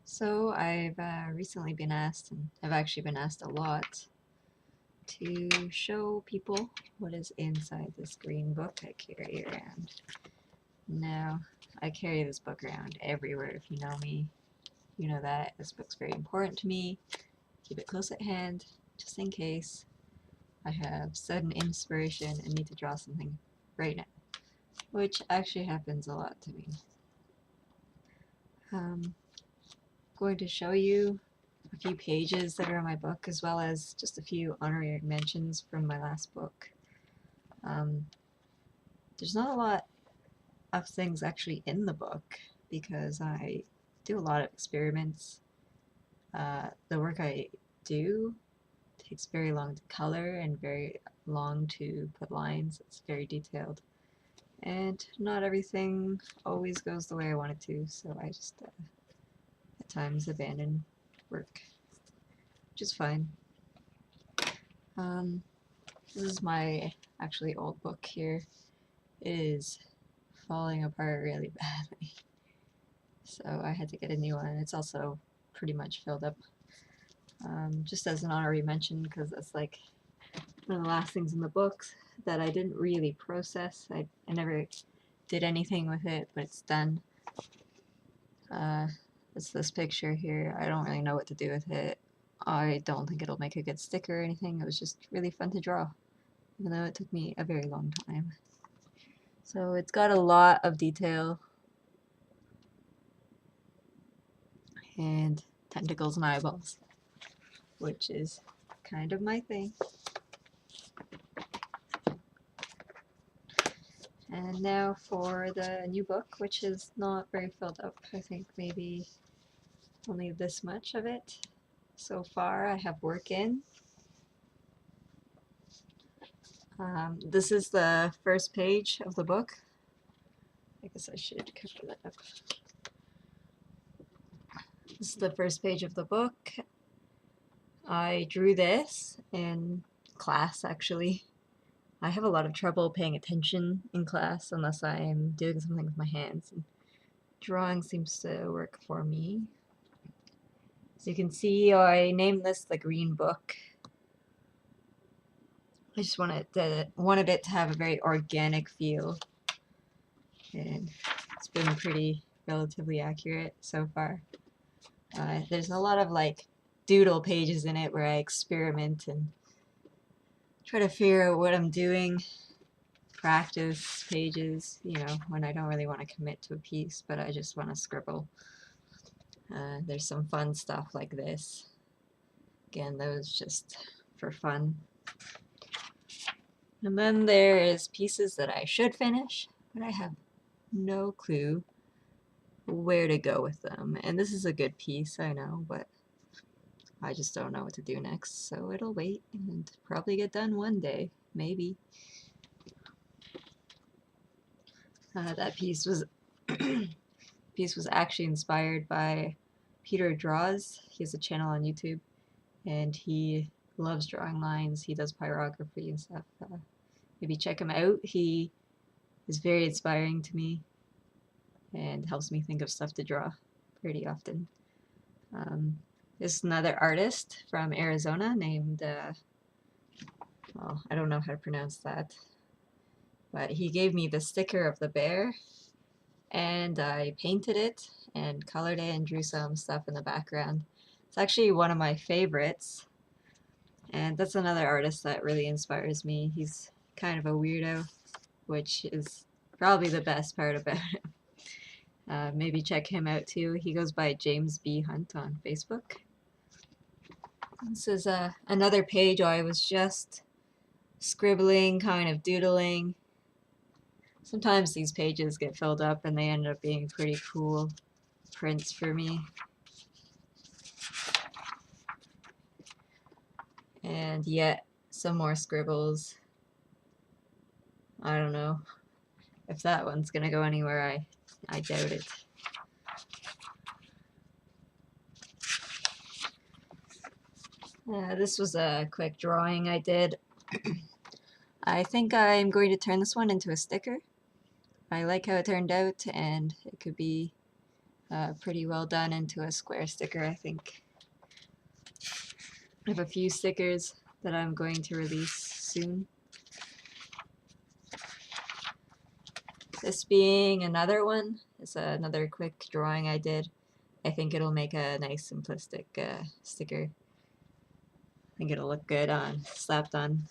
So I've recently been asked, and I've actually been asked a lot, to show people what is inside this green book I carry around. Now, I carry this book around everywhere. If you know me, you know that this book's very important to me. Keep it close at hand, just in case I have sudden inspiration and need to draw something right now, which actually happens a lot to me. Going to show you a few pages that are in my book, as well as just a few honorary mentions from my last book. Um, there's not a lot of things actually in the book because I do a lot of experiments. The work I do takes very long to color and very long to put lines. It's very detailed. And not everything always goes the way I want it to, so I just at times abandon work, which is fine. Um, This is my actually old book here. It is falling apart really badly. So I had to get a new one. It's also pretty much filled up. Just as an honorary mention, because that's like one of the last things in the books that I didn't really process. I never did anything with it, but it's done. It's this picture here. I don't really know what to do with it. I don't think it'll make a good sticker or anything. It was just really fun to draw, even though it took me a very long time. So it's got a lot of detail and tentacles and eyeballs, which is kind of my thing. And now for the new book, which is not very filled up. I think maybe only this much of it so far I have work in. This is the first page of the book. I guess I should cover that up. This is the first page of the book. I drew this in class, actually. I have a lot of trouble paying attention in class unless I'm doing something with my hands, and drawing seems to work for me. So you can see I named this the Green Book. I just wanted it to have a very organic feel, and it's been pretty relatively accurate so far. There's a lot of like doodle pages in it where I experiment and try to figure out what I'm doing. Practice pages, you know, when I don't really want to commit to a piece, but I just want to scribble. There's some fun stuff like this. Again, those just for fun. And then there is pieces that I should finish, but I have no clue where to go with them. And this is a good piece, I know, but I just don't know what to do next, so it'll wait and probably get done one day, maybe. That piece was actually inspired by Peter Draws. He has a channel on YouTube, and he loves drawing lines. He does pyrography and stuff. Maybe check him out. He is very inspiring to me and helps me think of stuff to draw pretty often. There's another artist from Arizona named, well, I don't know how to pronounce that, but he gave me the sticker of the bear, and I painted it and colored it and drew some stuff in the background. It's actually one of my favorites, and that's another artist that really inspires me. He's kind of a weirdo, which is probably the best part about him. Maybe check him out too. He goes by James B. Hunt on Facebook. This is another page I was just scribbling, kind of doodling. Sometimes these pages get filled up and they end up being pretty cool prints for me. And yet, some more scribbles. I don't know if that one's gonna go anywhere. I doubt it. This was a quick drawing I did. I think I'm going to turn this one into a sticker. I like how it turned out, and it could be pretty well done into a square sticker, I think. I have a few stickers that I'm going to release soon. This being another one, is another quick drawing I did. I think it'll make a nice simplistic sticker. I think it'll look good slapped on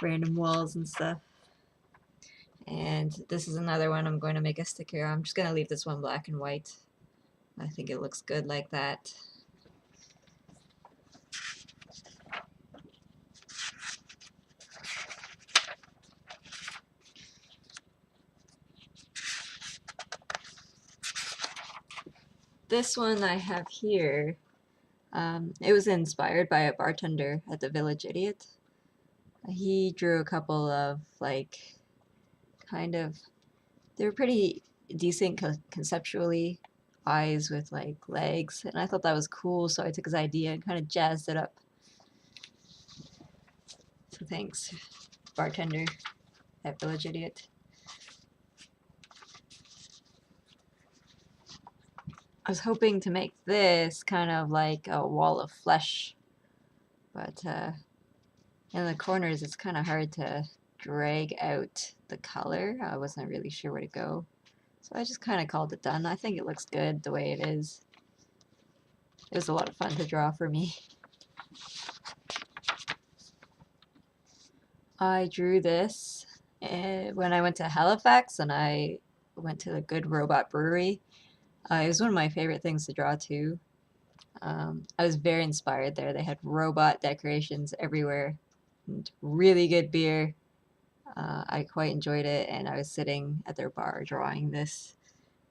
random walls and stuff. And this is another one I'm going to make a sticker. I'm just going to leave this one black and white. I think it looks good like that. This one I have here, it was inspired by a bartender at the Village Idiot. He drew a couple of like they were pretty decent conceptually, eyes with like legs, and I thought that was cool, so I took his idea and kind of jazzed it up. So thanks, bartender at Village Idiot. I was hoping to make this kind of like a wall of flesh, but in the corners it's kind of hard to drag out the color. I wasn't really sure where to go, so I just kind of called it done. I think it looks good the way it is. It was a lot of fun to draw for me. I drew this when I went to Halifax and I went to the Good Robot Brewery. It was one of my favorite things to draw too. I was very inspired there. They had robot decorations everywhere and really good beer. I quite enjoyed it, and I was sitting at their bar drawing this.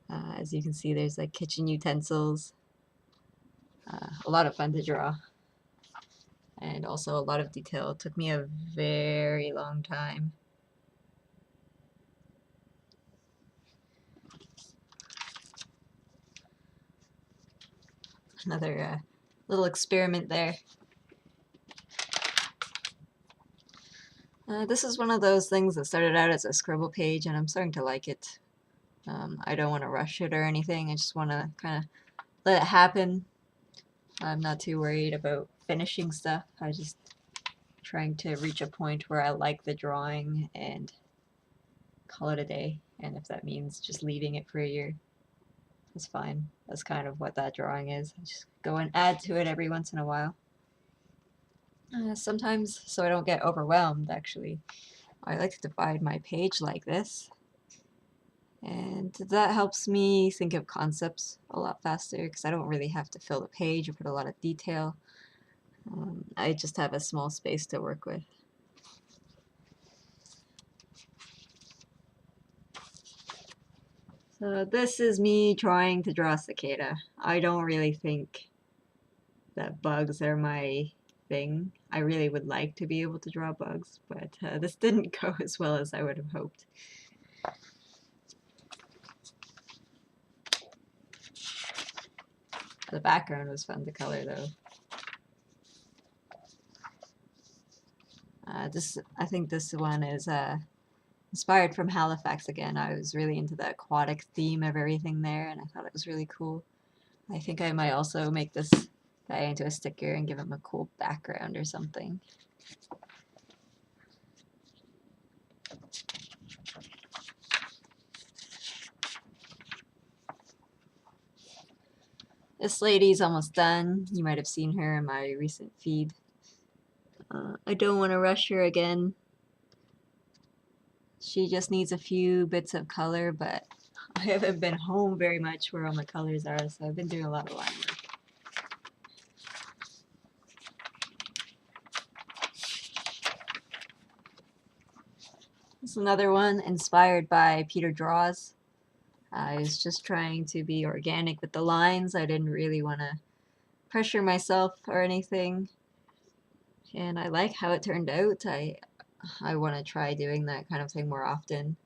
As you can see, there's like kitchen utensils. A lot of fun to draw, and also a lot of detail. It took me a very long time. Another little experiment there. This is one of those things that started out as a scribble page, and I'm starting to like it. I don't want to rush it or anything. I just want to kind of let it happen. I'm not too worried about finishing stuff. I just trying to reach a point where I like the drawing and call it a day. And if that means just leaving it for a year, that's fine. That's kind of what that drawing is. I just go and add to it every once in a while. Sometimes, so I don't get overwhelmed, actually, I like to divide my page like this. And that helps me think of concepts a lot faster because I don't really have to fill the page or put a lot of detail. I just have a small space to work with. So this is me trying to draw a cicada. I don't really think that bugs are my thing. I really would like to be able to draw bugs, but this didn't go as well as I would have hoped. The background was fun to color though. I think this one is inspired from Halifax again. I was really into the aquatic theme of everything there, and I thought it was really cool. I think I might also make this guy into a sticker and give him a cool background or something. This lady's almost done. You might have seen her in my recent feed. I don't want to rush her again. She just needs a few bits of color, but I haven't been home very much where all my colors are, so I've been doing a lot of line work. This is another one inspired by Peter Draws. I was just trying to be organic with the lines. I didn't really want to pressure myself or anything. And I like how it turned out. I want to try doing that kind of thing more often.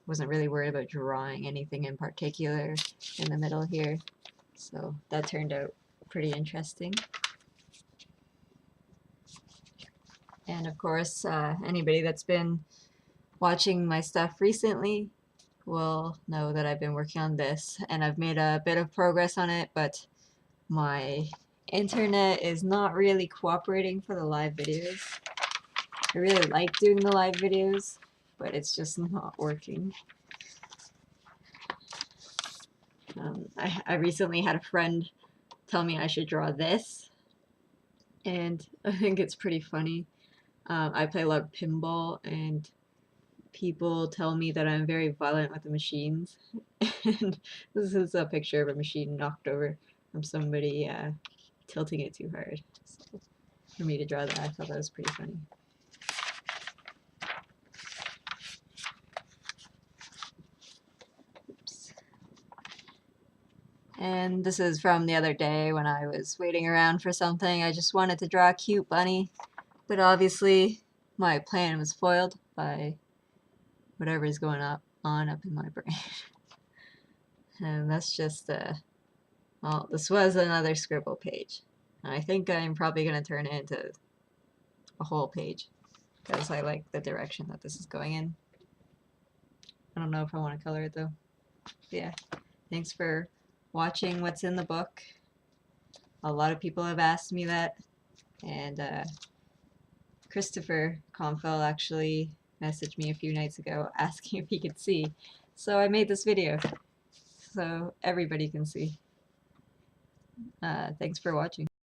Wasn't really worried about drawing anything in particular in the middle here. So that turned out pretty interesting. And of course, anybody that's been watching my stuff recently will know that I've been working on this, and I've made a bit of progress on it, but my internet is not really cooperating for the live videos. I really like doing the live videos, but it's just not working. I recently had a friend tell me I should draw this, and I think it's pretty funny. I play a lot of pinball, and people tell me that I'm very violent with the machines. And this is a picture of a machine knocked over from somebody tilting it too hard. So for me to draw that, I thought that was pretty funny. Oops. And this is from the other day when I was waiting around for something. I just wanted to draw a cute bunny, but obviously my plan was foiled by whatever is going on up in my brain. And that's just, well, this was another scribble page. And I think I'm probably going to turn it into a whole page because I like the direction that this is going in. I don't know if I want to color it though. But yeah, thanks for watching what's in the book. A lot of people have asked me that, and Christopher Confell actually messaged me a few nights ago asking if he could see. So I made this video so everybody can see. Thanks for watching.